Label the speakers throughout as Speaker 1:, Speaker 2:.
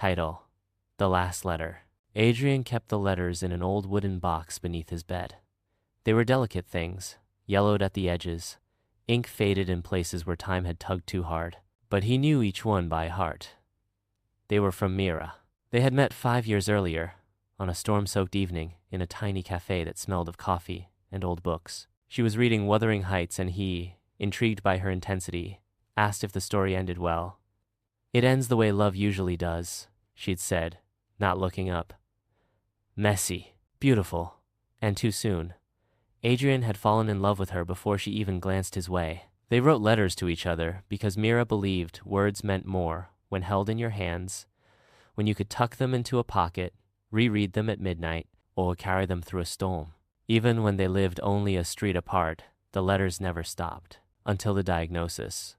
Speaker 1: Title: The Last Letter. Adrian kept the letters in an old wooden box beneath his bed. They were delicate things, yellowed at the edges, ink faded in places where time had tugged too hard. But he knew each one by heart. They were from Mira. They had met 5 years earlier, on a storm-soaked evening, in a tiny cafe that smelled of coffee and old books. She was reading Wuthering Heights, and he, intrigued by her intensity, asked if the story ended well. "It ends the way love usually does," she'd said, not looking up. "Messy, beautiful, and too soon." Adrian had fallen in love with her before she even glanced his way. They wrote letters to each other because Mira believed words meant more when held in your hands, when you could tuck them into a pocket, reread them at midnight, or carry them through a storm. Even when they lived only a street apart, the letters never stopped, until the diagnosis.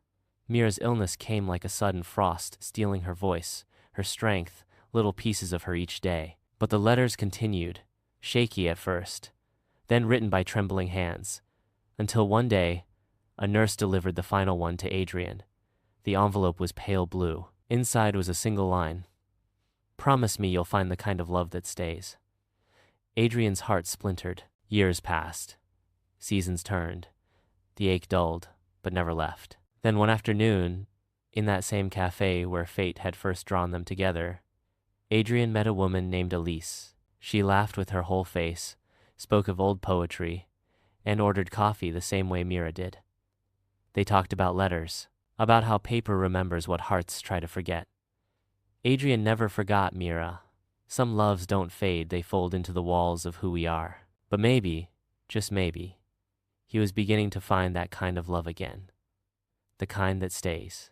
Speaker 1: Mira's illness came like a sudden frost, stealing her voice, her strength, little pieces of her each day. But the letters continued, shaky at first, then written by trembling hands, until one day, a nurse delivered the final one to Adrian. The envelope was pale blue. Inside was a single line: "Promise me you'll find the kind of love that stays." Adrian's heart splintered. Years passed. Seasons turned. The ache dulled, but never left. Then one afternoon, in that same cafe where fate had first drawn them together, Adrian met a woman named Elise. She laughed with her whole face, spoke of old poetry, and ordered coffee the same way Mira did. They talked about letters, about how paper remembers what hearts try to forget. Adrian never forgot Mira. Some loves don't fade, they fold into the walls of who we are. But maybe, just maybe, he was beginning to find that kind of love again. The kind that stays.